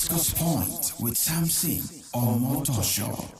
Discourse Point with Samson Omotosho.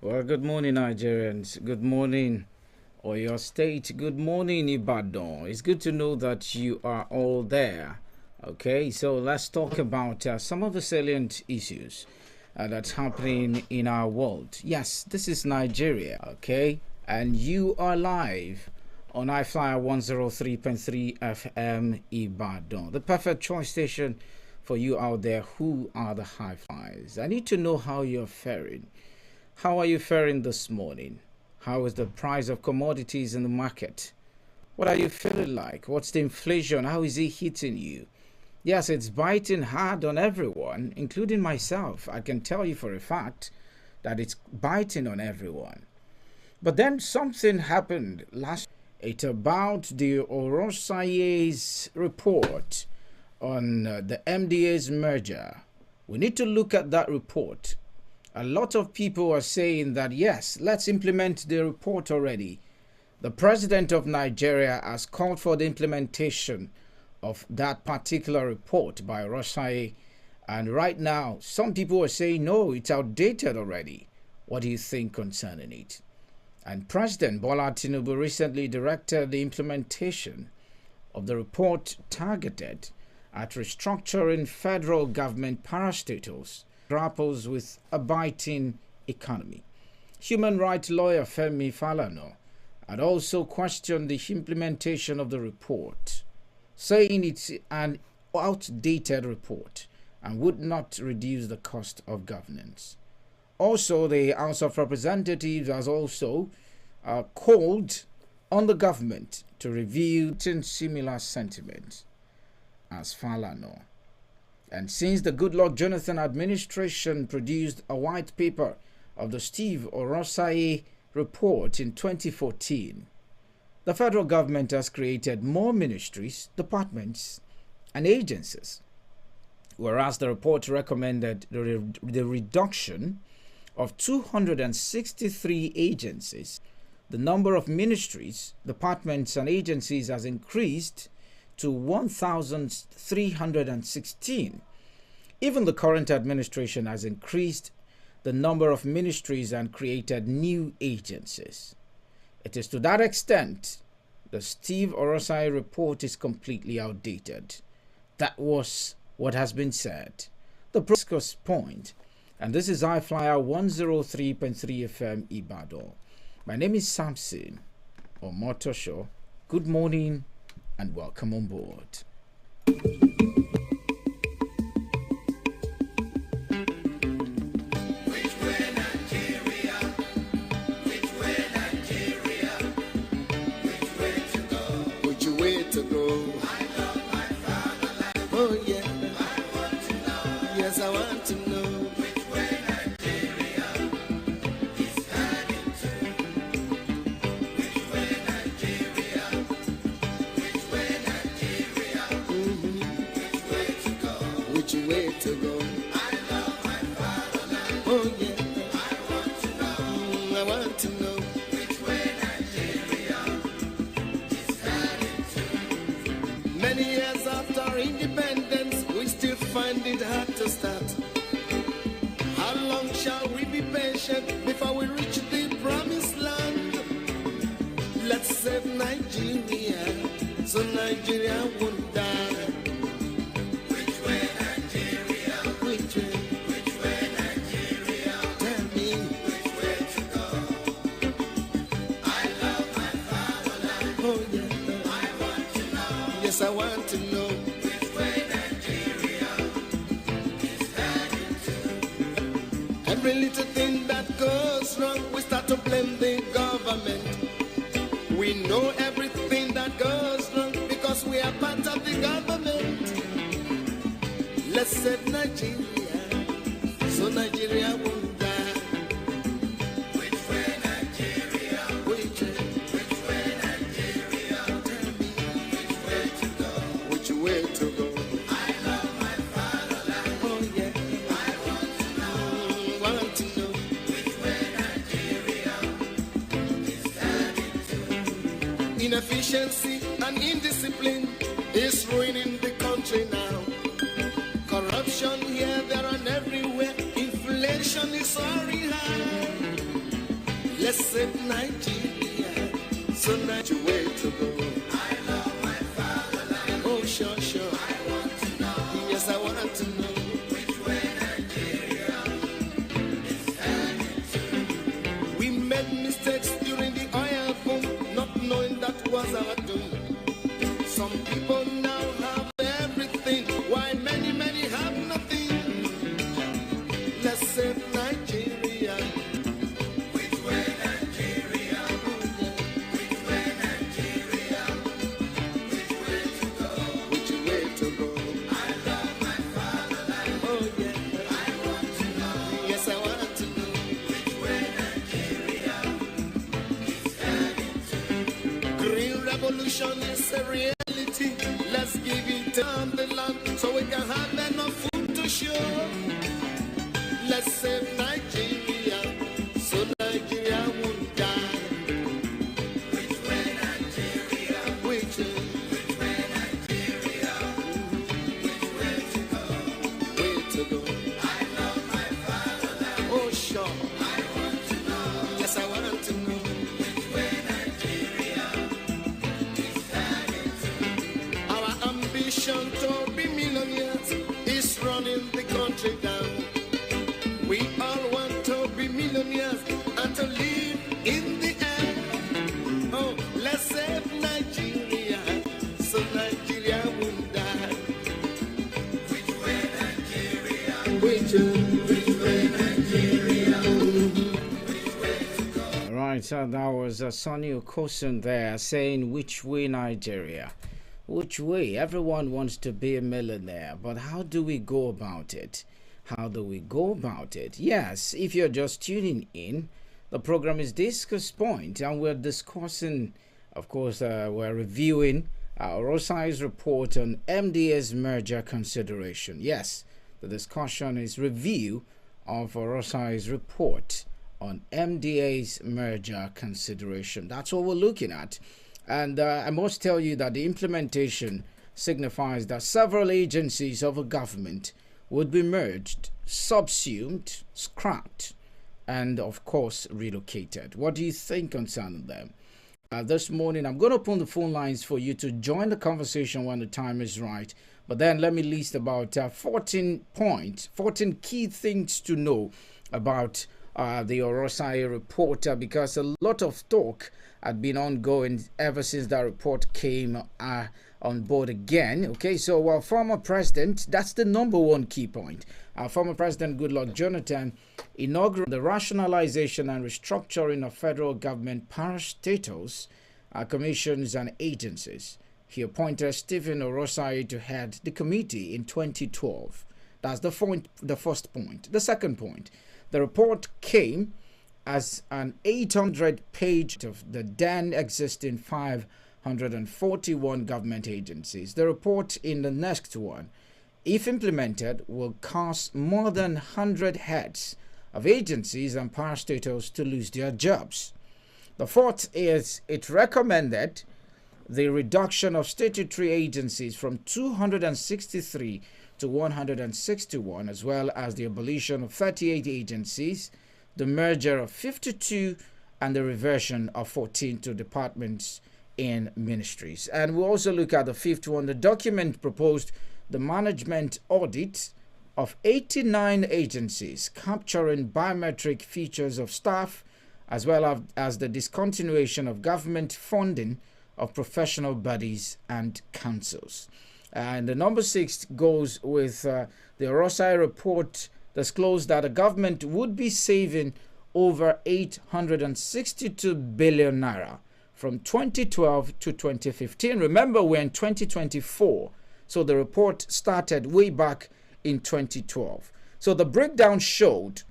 Well, good morning, Nigerians. Good morning, Oyo State. Good morning, Ibadan. It's good to know that you are all there. Okay, so let's talk about some of the salient issues that's happening in our world. Yes, this is Nigeria, okay? And you are live on I-FLIER 103.3 FM Ibadan, the perfect choice station for you out there who are the high flyers. I need to know how you're faring. How are you faring this morning? How is the price of commodities in the market? What are you feeling like? What's the inflation? How is it hitting you? Yes, it's biting hard on everyone, including myself. I can tell you for a fact that it's biting on everyone. But then something happened last. It's about the Orosaye's report on the MDA's merger. We need to look at that report. A lot of people are saying that, yes, let's implement the report already. The president of Nigeria has called for the implementation of that particular report by Orosaye. And right now, some people are saying, no, it's outdated already. What do you think concerning it? And President Bola Tinubu recently directed the implementation of the report targeted at restructuring federal government parastatals grapples with a biting economy. Human rights lawyer Femi Falana had also questioned the implementation of the report, saying it's an outdated report and would not reduce the cost of governance. Also, the House of Representatives has also called on the government to review similar sentiments as Falana. And since the Goodluck Jonathan administration produced a white paper of the Steve Orosai report in 2014, the federal government has created more ministries, departments, and agencies. Whereas the report recommended the reduction of 263 agencies, the number of ministries, departments, and agencies has increased to 1,316. Even the current administration has increased the number of ministries and created new agencies. It is to that extent the Steve Orosai report is completely outdated. That was what has been said. The Discourse point, and this is I-FLIER 103.3 FM Ibadan. My name is Samson Omotosho. Good morning and welcome on board. Before we reach the promised land, let's save Nigeria so Nigeria won't die. Which way Nigeria? Which way Nigeria? Tell me which way to go. I love my fatherland. Oh yeah, I want to know. Yes, I want to know. Which way Nigeria is heading to. Every little thing that goes wrong, we start to blame the government. We know everything that goes wrong because we are part of the government. Let's save Nigeria so Nigeria won't die. Which way Nigeria? Which way Nigeria? Tell me which way to go. Which way to go? I love my fatherland. Oh yeah, I want to know. Want to know. Inefficiency and indiscipline is ruining the country now. Corruption here, there, and everywhere. Inflation is soaring high. Let's save Nigeria so Nigeria way to go. I love my fatherland. Oh, sure. I want to know. Yes, I want to know. Which way Nigeria is heading to. We made mistakes during the oil boom, not knowing that was our doom. Some people now have everything, while many have nothing. Let's save Nigeria. Which way Nigeria? Which way Nigeria? Which way to go? Which way to go? I love my fatherland. Oh yeah, I want to know. Yes, I want to know. Which way Nigeria is heading to. Green revolution is a reality. Let's give it on the land so we can have enough food to show. Let's save Nigeria so Nigeria won't die. Which way Nigeria? Which way Nigeria? Which way to go? Way to go. I love my fatherland. Oh sure. I want to know. Yes, I want to know. Which way Nigeria is heading to. Our ambition to be millionaires is running the country down. We all want to be millionaires and to live in the air. Oh, let's save Nigeria so Nigeria won't die. Which way Nigeria? Which way Nigeria? Which way to go? All right, so that was Sonny Okosun there saying which way Nigeria. Which way? Everyone wants to be a millionaire, but how do we go about it? How do we go about it? Yes, if you're just tuning in, the program is Discourse Point, and we're discussing, of course, we're reviewing Rosai's report on MDA's merger consideration. Yes, the discussion is review of Rosai's report on MDA's merger consideration. That's what we're looking at. And I must tell you that the implementation signifies that several agencies of a government would be merged, subsumed, scrapped, and of course relocated. What do you think concerning them? This morning, I'm going to open the phone lines for you to join the conversation when the time is right. But then let me list about 14 key things to know about the Orosai report, because a lot of talk had been ongoing ever since that report came on board again. Okay, so our former president, that's the number one key point. Our former president, Goodluck Jonathan, inaugurated the rationalization and restructuring of federal government parastatals, commissions, and agencies. He appointed Stephen Orosai to head the committee in 2012. That's the first point. The second point, the report came as an 800-page of the then existing 541 government agencies. The report in the next one, if implemented, will cause more than 100 heads of agencies and parastatals to lose their jobs. The fourth is it recommended the reduction of statutory agencies from 263 to 161, as well as the abolition of 38 agencies, the merger of 52, and the reversion of 14 to departments in ministries. And we'll also look at the fifth one. The document proposed the management audit of 89 agencies, capturing biometric features of staff, as well as the discontinuation of government funding of professional bodies and councils. And the number 6 goes with the Orosai report disclosed that the government would be saving over 862 billion naira from 2012 to 2015. Remember, we're in 2024, so the report started way back in 2012. So the breakdown showed,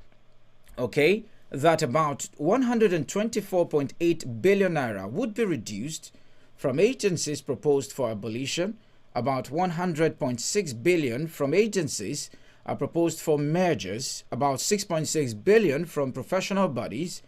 okay, that about 124.8 billion naira would be reduced from agencies proposed for abolition, about 100.6 billion from agencies are proposed for mergers, about 6.6 billion from professional bodies,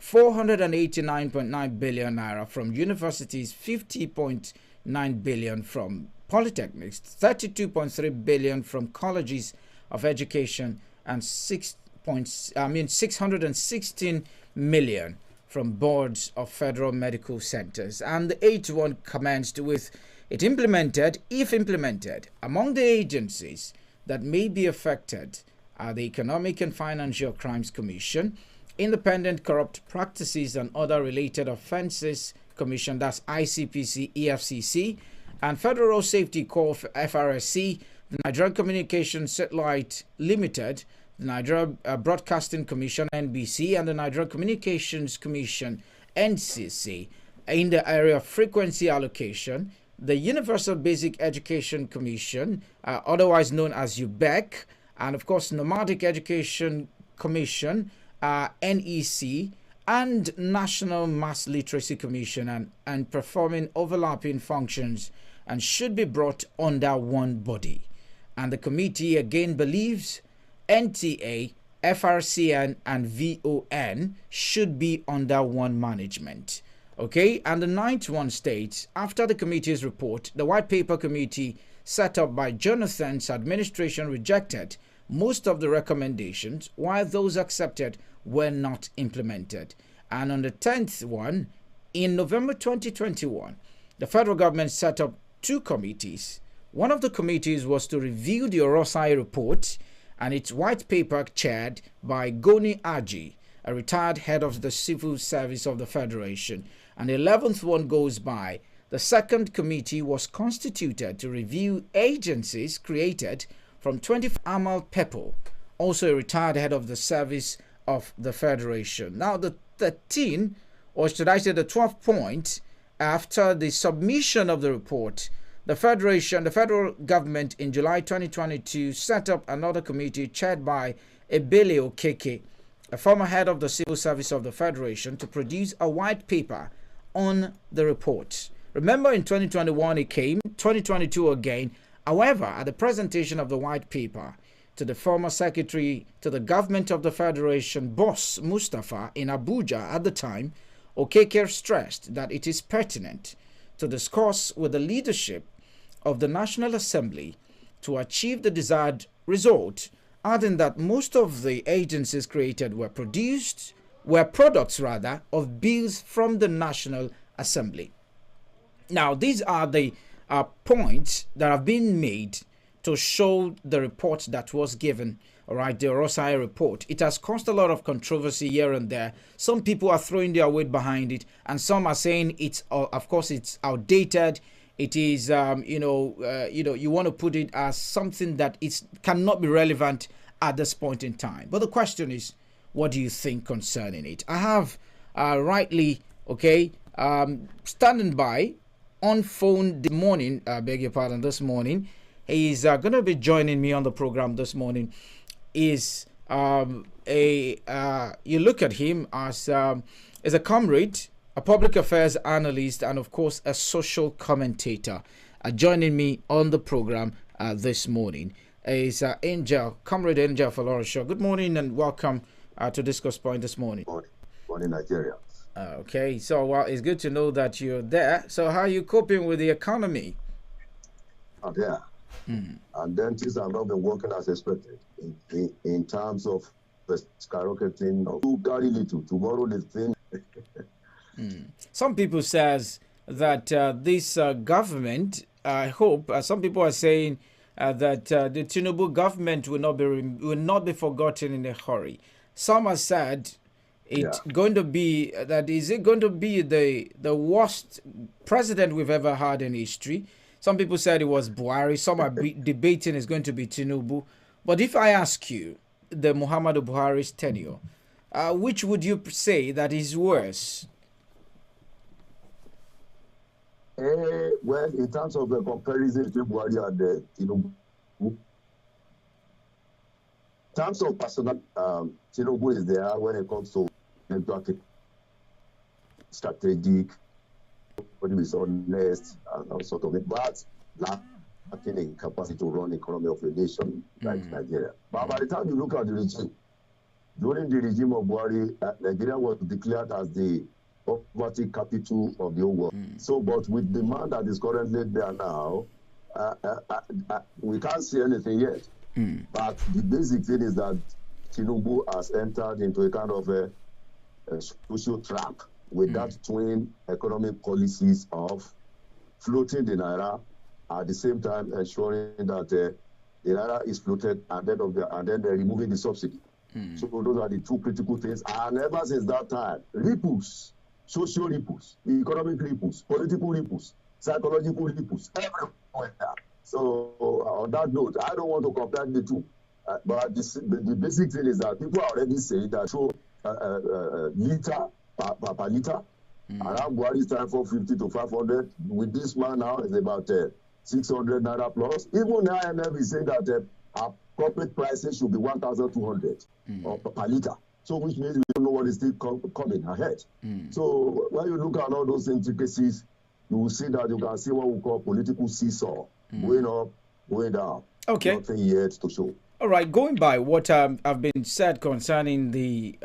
489.9 billion naira from universities, 50.9 billion from polytechnics, 32.3 billion from colleges of education, and 616 million from boards of federal medical centers. And the eighth one commenced with it implemented, if implemented, among the agencies that may be affected are the Economic and Financial Crimes Commission, Independent Corrupt Practices and Other Related Offenses Commission, that's ICPC, EFCC, and Federal Safety Corps, FRSC, the Nigerian Communications Satellite Limited, the Nigerian Broadcasting Commission, NBC, and the Nigerian Communications Commission, NCC, in the area of frequency allocation, the Universal Basic Education Commission, otherwise known as UBEC, and of course Nomadic Education Commission, NEC, and National Mass Literacy Commission, and performing overlapping functions and should be brought under one body. And the committee again believes NTA, FRCN, and VON should be under one management. Okay, and the ninth one states, after the committee's report, the white paper committee set up by Jonathan's administration rejected most of the recommendations, while those accepted were not implemented. And on the 10th one, in November 2021, the federal government set up 2 committees. One of the committees was to review the Orosai report and its white paper chaired by Goni Aji, a retired head of the Civil Service of the Federation. And the 11th one goes by, the second committee was constituted to review agencies created from 25 Amal Pepo, also a retired head of the Service of the Federation. Now the 13th, or should I say the 12th point, after the submission of the report, the federal government in July 2022 set up another committee chaired by Ebele Okeke, a former head of the Civil Service of the Federation, to produce a white paper on the report. Remember, in 2021 it came, 2022 again. However, at the presentation of the white paper to the former secretary to the government of the Federation, Boss Mustafa, in Abuja at the time, Okeke stressed that it is pertinent to discuss with the leadership of the National Assembly to achieve the desired result, adding that most of the agencies created were products of bills from the National Assembly. Now, these are the points that have been made to show the report that was given, all right, the Orosai report. It has caused a lot of controversy here and there. Some people are throwing their weight behind it, and some are saying it's, of course, it's outdated. It is, you want to put it as something that cannot be relevant at this point in time. But the question is, what do you think concerning it? I have standing by on phone this morning, this morning. He's going to be joining me on the program this morning. You look at him as a comrade, a public affairs analyst, and of course a social commentator. Joining me on the program this morning is Comrade Angel Falorasho. Good morning and welcome to Discourse Point this morning. Morning, Nigeria. Okay, so it's good to know that you're there. So how are you coping with the economy? Yeah. And then things have not been working as expected in terms of the skyrocketing. To carry little, tomorrow the thing. Some people says that this government, I hope, some people are saying that the Tinubu government will not be forgotten in a hurry. Some have said it's going to be is it going to be the worst president we've ever had in history. Some people said it was Buhari. Some are debating it's going to be Tinubu. But if I ask you the Muhammadu Buhari's tenure, which would you say that is worse? Well, in terms of the comparison between Buhari and Tinubu, in terms of personal, Tinubu is there when it comes to strategic, but is honest and all sort of it, but lacking in capacity to run economy of a nation like Nigeria. But by the time you look at the regime, during the regime of Buhari, Nigeria was declared as the poverty capital of the whole world. So, but with the demand that is currently there now, we can't see anything yet. But the basic thing is that Tinubu has entered into a kind of a social trap with that twin economic policies of floating the naira at the same time ensuring that the naira is floated and then they're removing the subsidy. So those are the two critical things. And ever since that time, ripples, social ripples, economic ripples, political ripples, psychological ripples, everywhere. So on that note, I don't want to compare the two. But the basic thing is that people are already saying that liter per liter, around Buhari's time 450 to 500. With this man now, it's about 600 naira plus. Even the IMF is saying that our corporate prices should be 1,200 per liter. So which means we don't know what is still coming ahead. So when you look at all those intricacies, you will see that you can see what we call political seesaw, going up, going down. Okay. Nothing yet to show. All right, going by what have been said concerning the,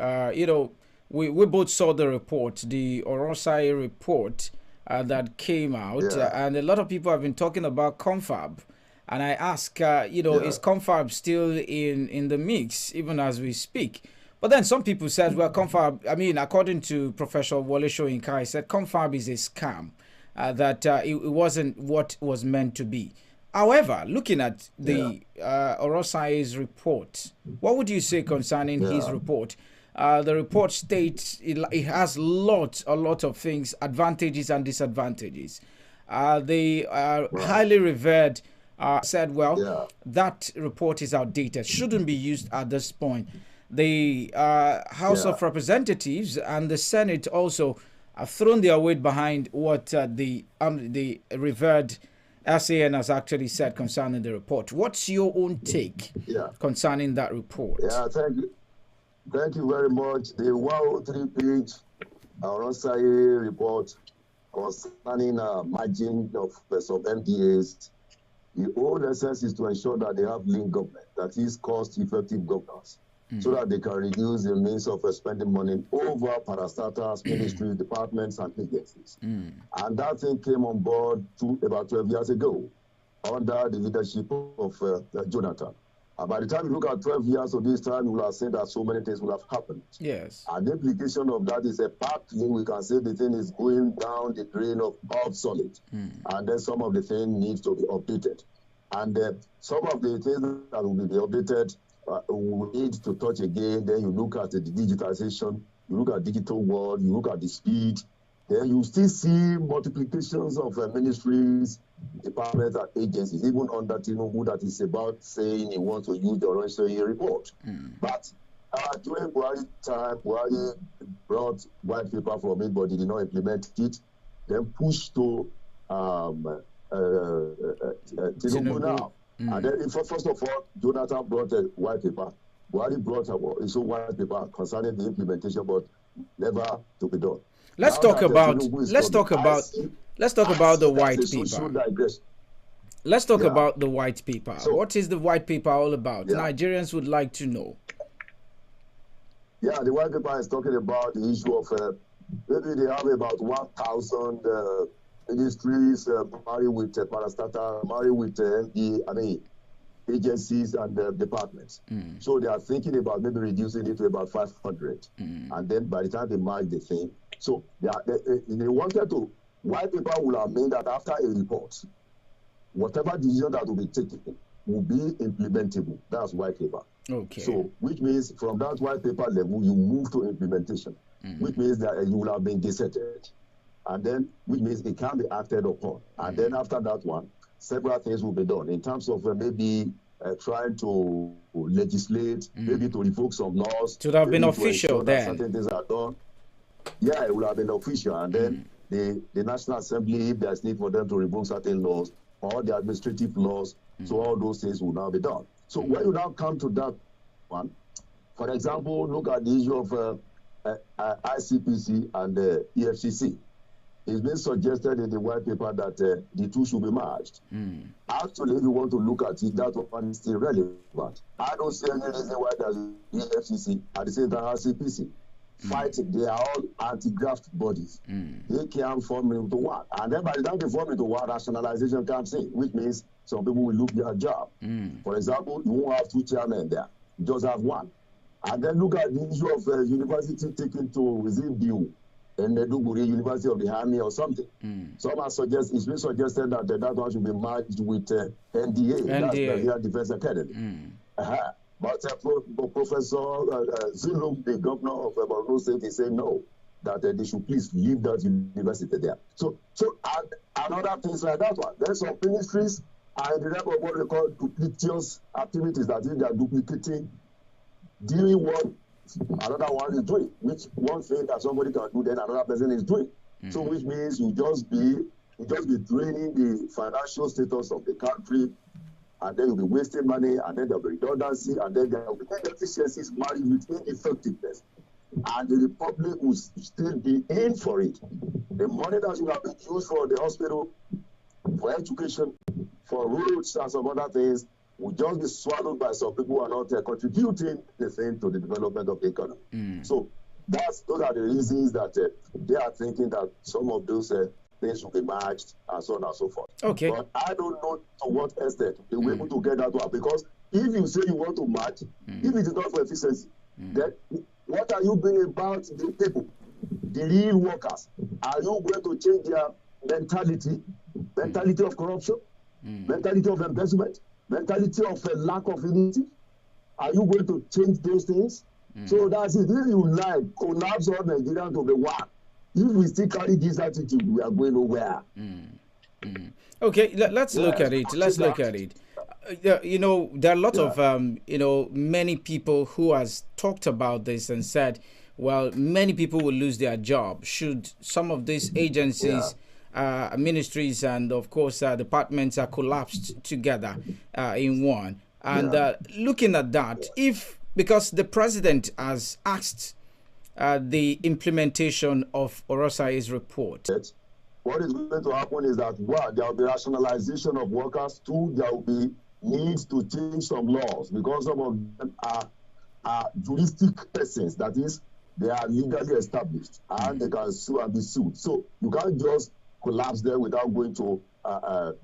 we both saw the report, the Orosai report that came out, and a lot of people have been talking about Confab. And I ask, is Confab still in the mix, even as we speak? But then some people said, well, Confab, according to Professor Wole Soyinka, he said Confab is a scam, that it wasn't what was meant to be. However, looking at the Orosai's report, what would you say concerning his report? The report states it has a lot of things, advantages and disadvantages. The highly revered said, that report is outdated, shouldn't be used at this point. The House of Representatives and the Senate also have thrown their weight behind what the revered SAN has actually said concerning the report. What's your own take concerning that report? Yeah, thank you. Thank you very much. The 103-page Ronsai report concerning margin of some MDAs, the whole essence is to ensure that they have lean government, that is cost-effective governance, so that they can reduce the means of spending money over parastatals, ministries, departments, and agencies. And that thing came on board about 12 years ago under the leadership of Jonathan. And by the time you look at 12 years of this time, you will have seen that so many things will have happened. Yes. And the implication of that is a partly we can say the thing is going down the drain of obsolete. And then some of the things needs to be updated. And some of the things that will be updated we need to touch again. Then you look at the digitization, you look at digital world, you look at the speed. Then you still see multiplications of ministries, departments, and agencies, even under Tinubu, that is about saying he wants to use the Ronsai report. But during Buhari time, Buhari brought white paper from it, but he did not implement it. Then pushed to Tinubu now. And then, first of all, Jonathan brought a white paper. Buhari brought his own white paper concerning the implementation, but never to be done. Let's talk about the white paper. Let's talk about the white paper. So, what is the white paper all about? Nigerians would like to know. Yeah, the white paper is talking about the issue of maybe they have about 1,000 ministries, married with parastatal, married with agencies and departments. So they are thinking about maybe reducing it to about 500. And then by the time they merge the thing, so they wanted to, white paper will have made that after a report, whatever decision that will be taken will be implementable. That's white paper. Okay. So, which means from that white paper level, you move to implementation, which means that you will have been gazetted. And then, which means it can be acted upon. And then after that one, several things will be done in terms of maybe trying to legislate, maybe to revoke some laws. Should have been official then. Certain things are done. Yeah, it will have been official. And then the National Assembly, if there's need for them to revoke certain laws or the administrative laws, so all those things will now be done. So when you now come to that one, for example, look at the issue of ICPC and EFCC. It's been suggested in the white paper that the two should be merged. Actually, if you want to look at it, that one is still relevant. I don't see any reason why the EFCC at the same time ICPC fight. They are all anti-graft bodies. They can form into one. And then by the time they form into one, rationalization comes in, which means some people will lose their job. For example, you won't have two chairmen there. You just have one. And then look at the issue of university taken to, is it due? In the Duguri University of the Army or something. Some are it's been suggested that that one should be merged with NDA, that's the Nigeria Defense Academy. But Professor Zulum, the governor of Borno State, is saying no, that they should please leave that university there. So and other things like that one. There's some ministries and the type of what we call duplicitous activities, that is, they are duplicating, doing what another one is doing, which one thing that somebody can do, then another person is doing. So which means you just be draining the financial status of the country, and then you'll be wasting money, and then there'll be redundancy, and then there will be inefficiencies married with ineffectiveness. And the republic will still be in for it. The money that should have been used for the hospital, for education, for roads and some other things, will just be swallowed by some people who are not contributing the thing to the development of the economy. So those are the reasons that they are thinking that some of those things should be merged and so on and so forth. Okay. But I don't know to what extent they were able to get that one, because if you say you want to merge, if it is not for efficiency, then what are you bringing about the people, the real workers? Are you going to change their mentality of corruption, mentality of embezzlement, mentality of a lack of unity? Are you going to change those things? So that's it. If you like, collapse all Nigeria to the one. If we still carry this attitude, we are going nowhere. Okay, let's look at it. Let's look at it. You know, there are a lot of, many people who has talked about this and said, well, many people will lose their job should some of these agencies ministries and, of course, departments are collapsed together in one. And looking at that, because the president has asked the implementation of Orosai's report. What is going to happen is that, one, there will be rationalization of workers. Two, there will be needs to change some laws because some of them are juristic persons. That is, they are legally established and they can sue and be sued. So you can't just collapse them without going to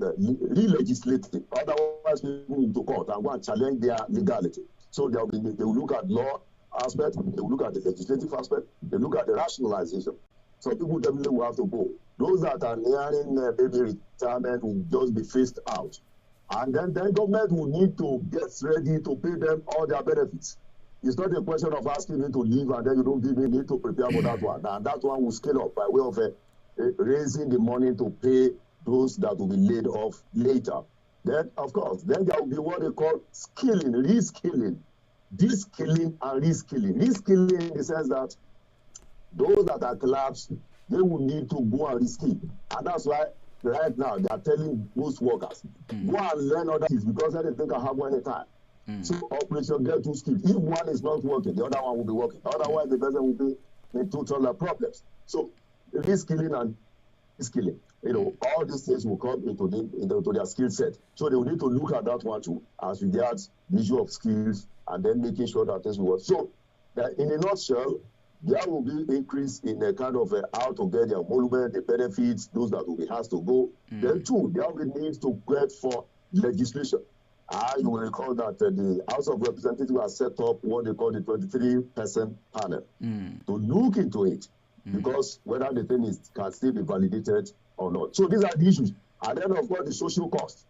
re-legislating. Otherwise, people will go to court and go and challenge their legality. So they will look at law aspect, they will look at the legislative aspect, they look at the rationalization. So people definitely will have to go. Those that are nearing maybe retirement will just be phased out. And then government will need to get ready to pay them all their benefits. It's not a question of asking me to leave and then you don't give me need to prepare for that one. And that one will scale up by way of raising the money to pay those that will be laid off later. Then, of course, then there will be what they call skilling, reskilling, de-skilling and reskilling. Reskilling in the sense that those that are collapsed, they will need to go and reskill. And that's why right now they are telling most workers, go and learn other things because anything can happen anytime. So operation get two skills. If one is not working, the other one will be working. Otherwise, the person will be in total problems. So reskilling and skilling, all these things will come into their skill set. So they will need to look at that one too, as regards the issue of skills and then making sure that things will work. So in a nutshell, there will be increase in a kind of how to get the emolument, the benefits, those that will be has to go. Then two, there will be need to get for legislation. You will recall that the House of Representatives has set up what they call the 23-person panel to look into it, because whether the thing can still be validated or not. So these are the issues. And then, of course, the social cost.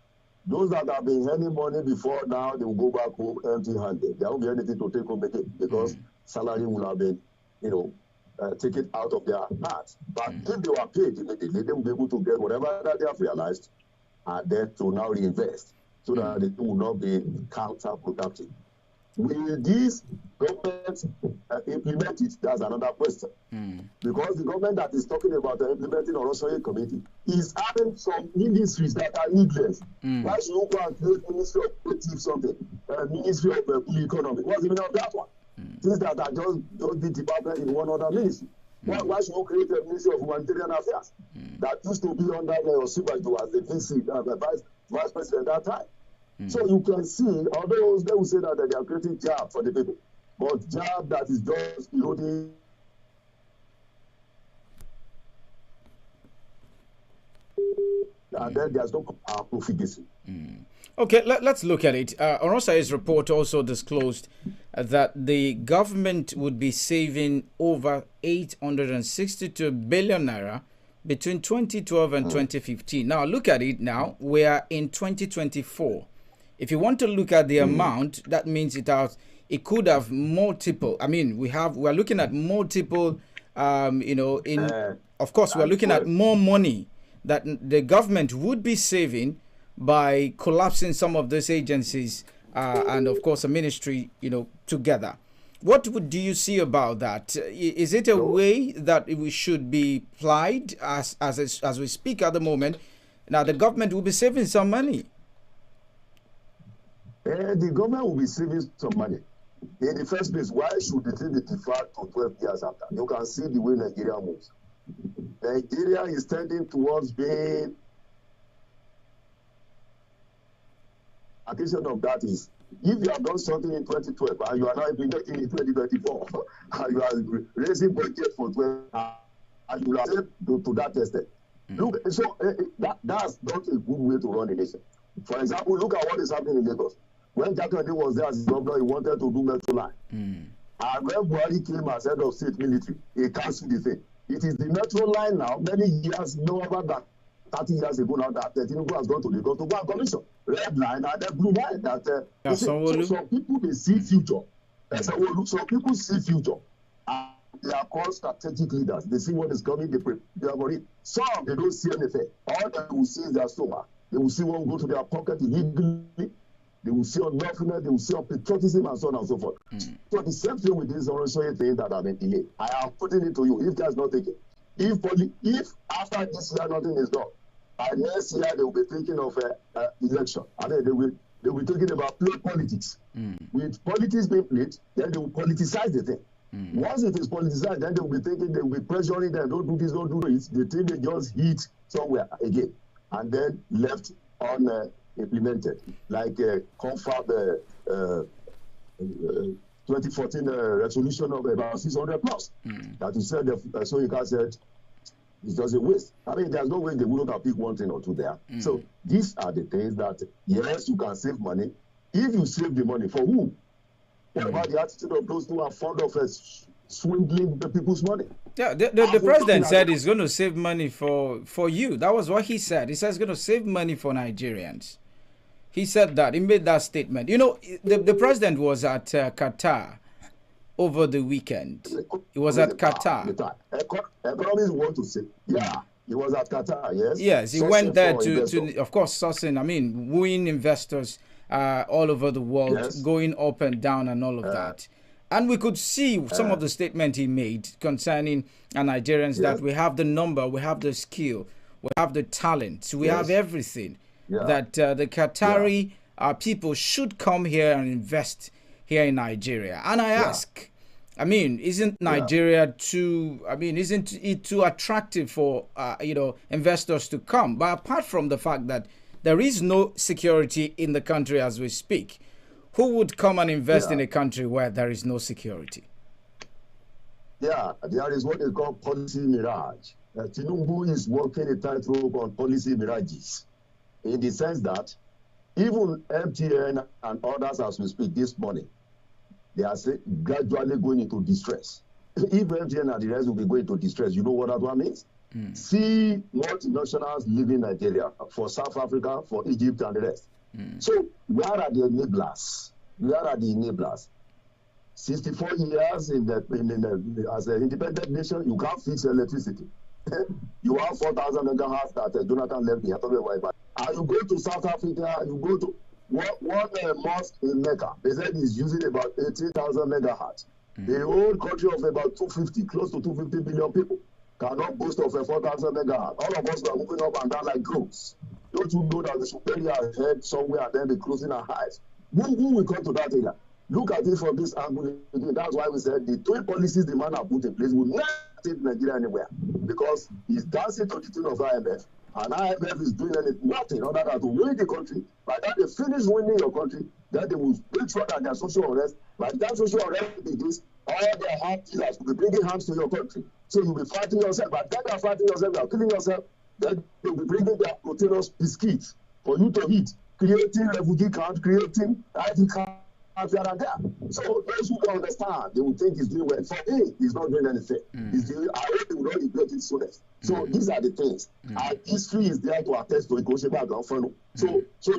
Those that have been earning money before now, they will go back home empty-handed. There won't be anything to take home again because salary will have been, taken out of their hands. But if they were paid immediately, they will be able to get whatever that they have realized and then to now reinvest so that it will not be counterproductive. Will these governments implement it? That's another question. Because the government that is talking about implementing the Orosai Committee is having some ministries that are needless. Why should you go and create Ministry of Creative something, Ministry of Economy? What's the meaning of that one? Things that are just the department in one other ministry. Why should you create a Ministry of Humanitarian Affairs that used to be under Osibajo as the VC, Vice President at that time? So you can see, although they will say that they are creating job for the people, but job that is just eroding. And then there's no profligacy. Okay, let's look at it. Orosai's report also disclosed that the government would be saving over 862 billion naira between 2012 and 2015. Now, look at it now. We are in 2024. If you want to look at the amount, that means it could have multiple. I mean, we're looking at multiple. Of course, we're looking at more money that the government would be saving by collapsing some of those agencies and, of course, a ministry, together. What do you see about that? Is it a way that we should be applied as we speak at the moment? Now, the government will be saving some money. The government will be saving some money. In the first place, why should the thing be deferred to 12 years after? You can see the way Nigeria moves. Nigeria is tending towards being. Addition of that is, if you have done something in 2012 and you are now implementing in 2024, and you are raising budget for 12, and you are to that extent. Look, so that's not a good way to run a nation. For example, look at what is happening in Lagos. When Jakande was there as governor, he wanted to do metro line. And when Buhari came as head of state military, he cancelled the thing. It is the metro line now, many years, no other than 30 years ago now, that Tinubu has gone to Lagos to go and commission. Red line and then blue line. So some people, they see future. Some people see future. And they are called strategic leaders. They see what is coming, they are worried. Some, they don't see anything. All they will see is their stomach. They will see one go to their pocket illegally. They will see on nothingness, they will see on patriotism and so on and so forth. So the same thing with this Orosai thing that have been delayed. I am putting it to you. If that's not taken, If after this year nothing is done, by next year they will be thinking of election. I mean, they will be thinking about play politics. With politics being played, then they will politicize the thing. Once it is politicized, then they will be thinking, they will be pressuring them, don't do this, don't do it. They think they just hit somewhere again, and then left unimplemented, like confirmed 2014 resolution of about 600 plus. That you said, so you can said, it's just a waste. I mean, there's no way they wouldn't have picked one thing or two there. So these are the things that, yes, you can save money. If you save the money, for who? What about the attitude of those who are fond of swindling the people's money? Yeah, the president said he's going to save money for you. That was what he said. He says he's going to save money for Nigerians. He said that. He made that statement. You know, the president was at Qatar over the weekend. He was at Qatar. Economists want to say, he was at Qatar, yes? Yes, he went there to, of course, sourcing, I mean, wooing investors all over the world, going up and down and all of that. And we could see some of the statement he made concerning Nigerians that we have the number, we have the skill, we have the talent, we have everything. That the Qatari people should come here and invest here in Nigeria. And I ask, I mean, isn't Nigeria too, I mean, isn't it too attractive for, investors to come? But apart from the fact that there is no security in the country as we speak, who would come and invest in a country where there is no security? Yeah, there is what they call policy mirage. Tinubu is walking a tightrope on policy mirages, in the sense that even MTN and others as we speak this morning, they are gradually going into distress. If MTN and the rest will be going into distress, you know what that one means? See multinationals leaving Nigeria for South Africa, for Egypt and the rest. So where are the enablers? Where are the enablers? 64 years as an independent nation, you can't fix electricity. You have 4,000 megahertz that Jonathan left behind. And you go to South Africa, you go to one mosque in Mecca. They said is using about 18,000 megahertz. The whole country of about 250, close to 250 billion people, cannot boast of a 4,000 megahertz. All of us are moving up and down like crows. Don't you know that we should bury our head somewhere and then be closing our eyes? Who will come to that area? Look at it from this angle. That's why we said the twin policies the man have put in place will not take Nigeria anywhere, because he's dancing to the tune of IMF, and IMF is doing nothing other than to win the country. By the time they finish winning your country, then they will make sure that there's social unrest. By the time social unrest begins, all their harm dealers will be bringing harms to your country. So you'll be fighting yourself. By the time you're fighting yourself, you're killing yourself, then they'll be bringing their proteinous biscuits for you to eat, creating refugee camps, creating ID cards here and there. So those who don't understand, they will think he's doing well. For me, he's not doing anything. He's doing, I hope he will not regret it soonest. So these are the things. And history is there to attest to it. So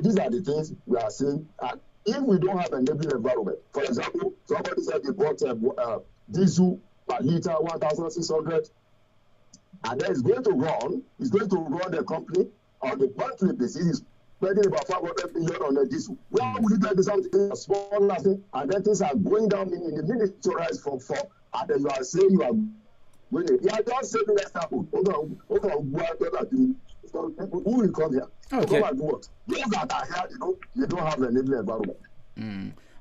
these are the things we are saying. And if we don't have an enabling environment, for example, somebody said they bought diesel per liter 1,600, and then it's going to run the company on the monthly basis. It's spending about 500 million on the diesel. Where will you get something small thing, and then things are going down in the miniaturized from 4, and then you are saying you are winning. You are just saving less people. Who will come here? Okay. Come and do what? Those that are here, they don't have an enabling environment.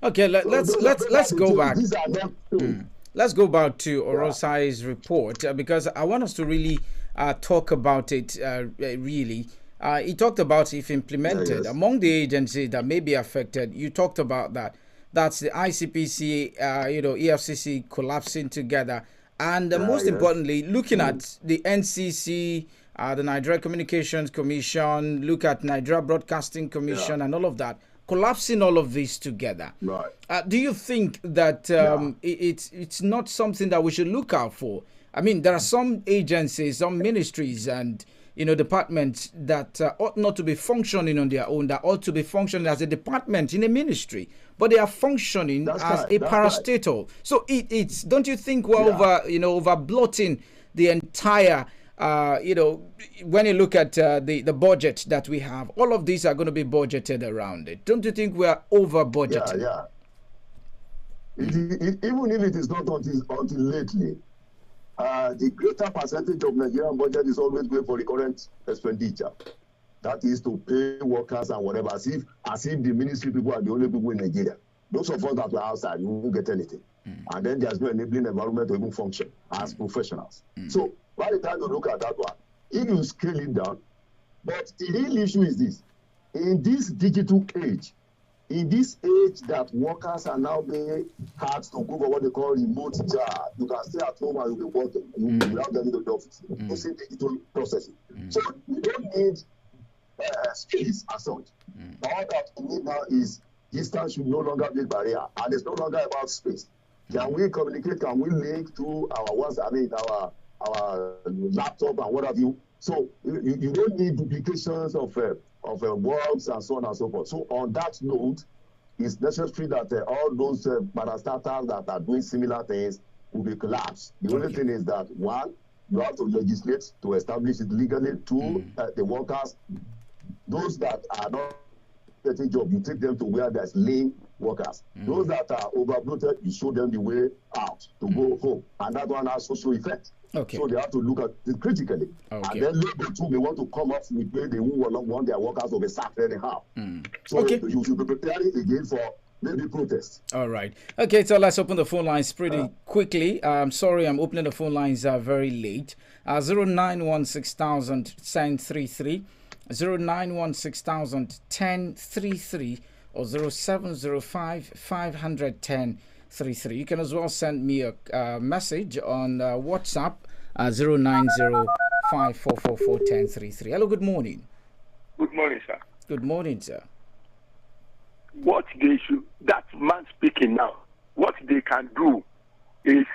Okay, let's go back. These are not Let's go back to Orosai's report, because I want us to really talk about it. Really, he talked about if implemented among the agencies that may be affected. You talked about that. That's the ICPC, EFCC collapsing together, and most importantly, looking at the NCC, the Nigeria Communications Commission, look at Nigeria Broadcasting Commission, and all of that. Collapsing all of this together. Right. Do you think that it's not something that we should look out for? I mean, there are some agencies, some ministries and departments that ought not to be functioning on their own, that ought to be functioning as a department in a ministry, but they are functioning as a parastatal. Right. So it's don't you think we're over bloating the entire when you look at the budget that we have, all of these are going to be budgeted around it. Don't you think we are over budgeted? Even if it is not until lately, the greater percentage of Nigerian budget is always going for recurrent expenditure. That is to pay workers and whatever, as if the ministry people are the only people in Nigeria. Those of us that were outside, you won't get anything. And then there's no enabling environment to even function as professionals. So by the time you look at that one, if you scale it down, but the real issue is this: in this digital age, in this age that workers are now being had to go for what they call remote job, you can stay at home and you'll be working without getting to the office, using digital processing. So you don't need space as such. All that we need now is distance should no longer be a barrier, and it's no longer about space. Can we communicate? Can we link to our laptop and what have you? So you don't need duplications of works and so on and so forth. So on that note, it's necessary that all those parastatals that are doing similar things will be collapsed. The only thing is that, one, you have to legislate to establish it legally. Two, the workers, those that are not getting job, you take them to where there's lean workers. Those that are overbloated, you show them the way out to go home. And that one has social effect. Okay. So they have to look at it critically. Okay. And then later too, they want to come up with where they will not want their workers to be sacked anyhow. So you should be preparing again for maybe protests. All right. Okay, so let's open the phone lines pretty quickly. I'm sorry, I'm opening the phone lines very late. 0916,000-1033, 0916,000-1033, or 0705-500-1033. You can as well send me a message on WhatsApp, 09054441033. Hello, good morning. Good morning, sir. Good morning, sir. What they should, that man speaking now, what they can do is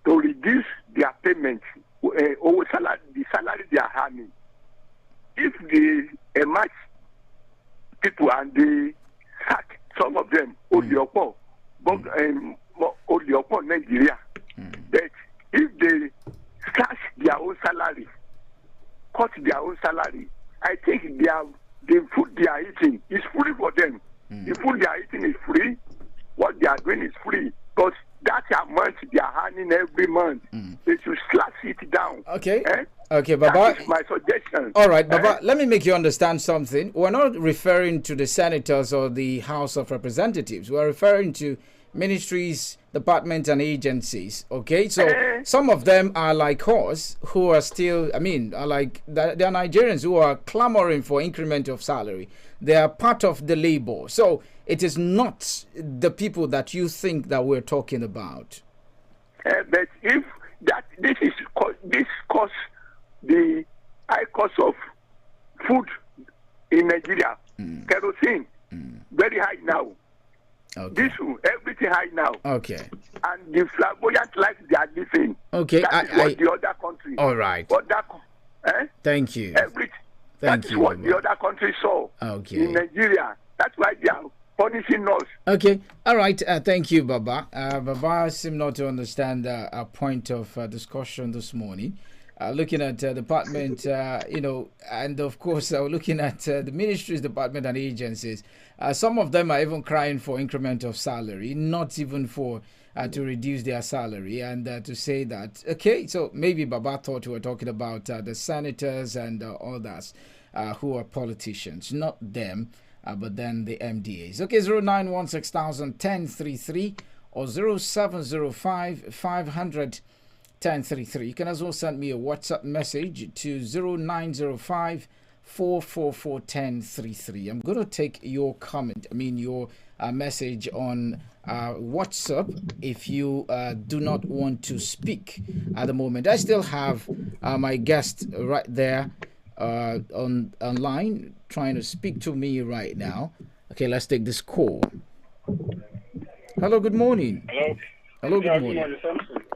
to reduce their payments, the salary they are earning. If they emerge people and they sack some of them, Oliopo, Nigeria, that if they slash their own salary, cut their own salary, I think the food they are eating is free for them. The food they are eating is free. What they are doing is free. Because that amount they are earning every month, they should slash it down. Okay. Okay, Baba. That is my suggestion. All right, Baba, let me make you understand something. We're not referring to the senators or the House of Representatives. We're referring to ministries, departments, and agencies. Okay, so some of them are like us, who are still, they're Nigerians who are clamoring for increment of salary. They are part of the labor. So it is not the people that you think that we're talking about. But if this costs the high cost of food in Nigeria, kerosene, very high now. Okay. Diesel, everything high now. Okay. And the flamboyant life they are living. Okay. That is what the other country. All right. Thank you. That is what the other country saw. Okay. In Nigeria. That's why they are punishing us. Okay. All right. Thank you, Baba. Baba seemed not to understand our point of discussion this morning. Looking at department, and of course, looking at the ministries, department, and agencies. Some of them are even crying for increment of salary, not even for to reduce their salary, and to say that, okay, so maybe Baba thought we were talking about the senators and others who are politicians, not them, but then the MDAs. Okay, 0916,000-1033 or 0705-500-1033. You can as well send me a WhatsApp message to 0905-444-1033. I'm going to take your comment, your message on WhatsApp if you do not want to speak at the moment. I still have my guest right there online trying to speak to me right now. Okay, let's take this call. Hello, good morning. Hello, good morning.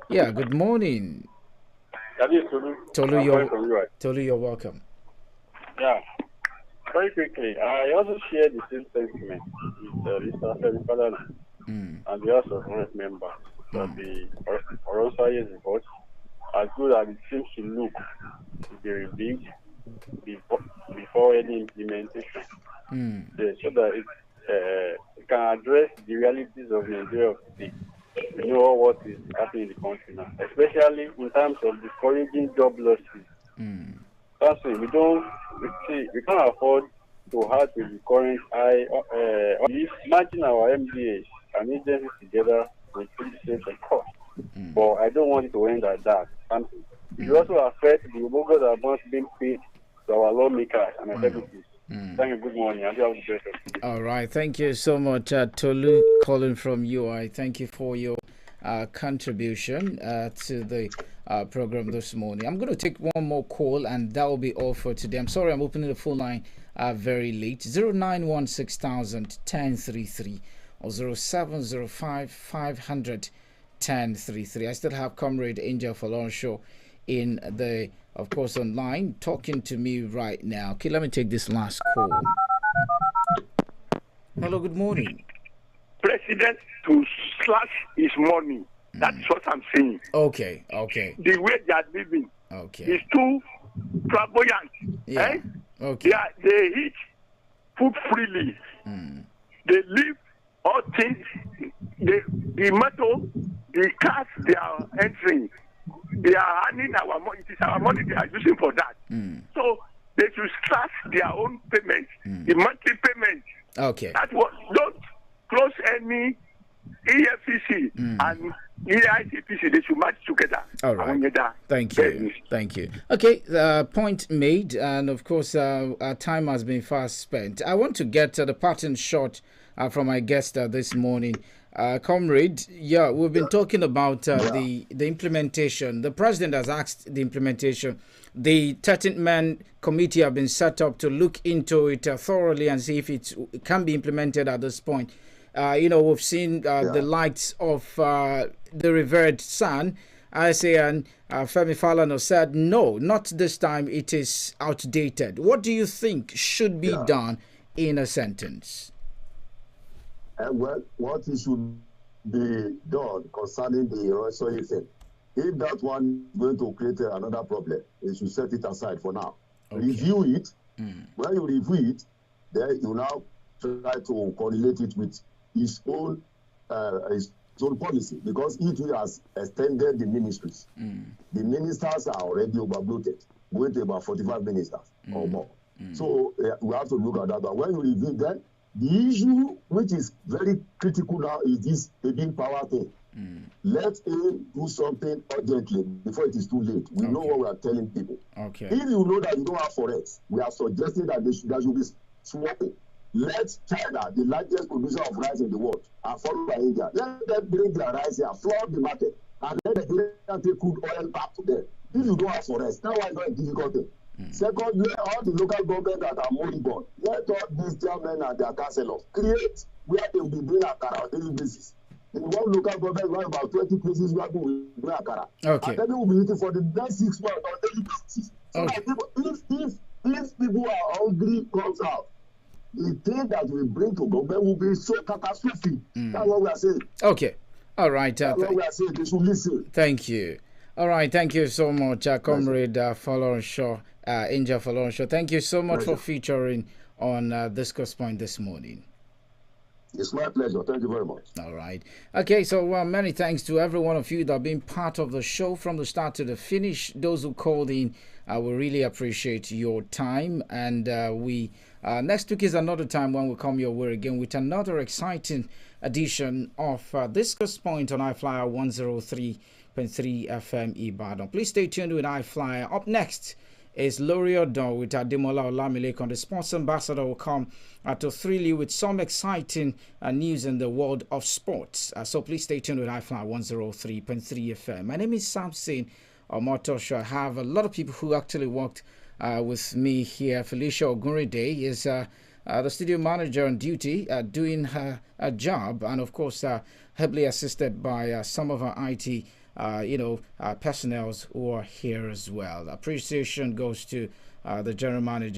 Yeah, good morning. Tolu, you're welcome. Yeah. Very quickly, I also share the same sentiment with Mr. Femi and the House of Rep members that the Oronsai's report, as good as it seems to look, to be reviewed before any implementation. So that it can address the realities of Nigeria of today. We know what is happening in the country now, especially in terms of discouraging job losses. That's it. We can't afford to have with the current imagine our MDAs and agencies together with the same cost. But I don't want it to end like that. Something. It will also affect the workers that are not being paid to our lawmakers and executives. Thank you. Good morning. I do have the best of you. All right. Thank you so much, Tolu, calling from UI. Thank you for your contribution to the program this morning. I'm going to take one more call, and that will be all for today. I'm sorry I'm opening the phone line very late. 0916 1033 or 0705 500 1033. I still have Comrade Angel Falonsho in the, of course, online talking to me right now. Okay, let me take this last call. Hello, good morning. President to slash his money. That's what I'm saying. Okay. The way they are living is too flamboyant. Yeah. Okay. They eat food freely. They live all things. The metal, the cars they are entering, they are earning our money. It is our money they are using for that. So they should slash their own payments, the monthly payment. Okay. That's what. Don't close any EFCC and EICPC. They should match together. All right. Thank you. Okay, point made, and of course, our time has been fast spent. I want to get the pattern shot from my guest this morning. Comrade, we've been talking about the implementation. The president has asked the implementation. The 13-man committee have been set up to look into it thoroughly and see if it can be implemented at this point. We've seen the likes of the revered son, and Femi Falana said, no, not this time, it is outdated. What do you think should be done in a sentence? Well, what should be done concerning the Royal thing, if that one is going to create another problem, they should set it aside for now. Okay. Review it. When you review it, then you now try to correlate it with his own policy, because it has extended the ministries. The ministers are already overbloated, going to about 45 ministers or more. So we have to look at that. But when you review that, the issue which is very critical now is this being power thing. Let him do something urgently before it is too late. We know what we are telling people. Okay. If you know that you don't have forex, we are suggesting that there should be swapping. Let China, the largest producer of rice in the world, and followed by India, let them bring their rice here, flood the market, and let the take crude oil back to them. If you don't have forex, that one is not a difficult thing. Secondly, all the local government that are moribund, let all these chairmen and their councillors create where they will be doing akara on a daily basis. In one local government, we have about 20 places where people will do akara. Okay. And then we will be eating for the next 6 months on a daily basis. So that people, if people are hungry comes out, the thing that we bring to government will be so catastrophic. That's what we are saying. Okay. All right. That's what we are saying. They should listen. Thank you. All right. Thank you so much, Comrade Falonsho, Angel Falonsho. Thank you so much for featuring on Discourse Point this morning. It's my pleasure. Thank you very much. All right. Okay, so many thanks to every one of you that have been part of the show from the start to the finish. Those who called in, we really appreciate your time. And we next week is another time when we come your way again with another exciting edition of Discourse Point on I-FLIER 103.3 FM Ibadan. Please stay tuned with I-FLIER. Up next is Loriodon with Ademola Olamilekon. The sports ambassador will come to thrill you with some exciting news in the world of sports. So please stay tuned with I-FLIER 103.3 FM. My name is Samson Omotosho. I have a lot of people who actually worked with me here. Felicia Ogunride is the studio manager on duty, doing her job, and of course heavily assisted by some of our IT personnel who are here as well. Appreciation goes to the general manager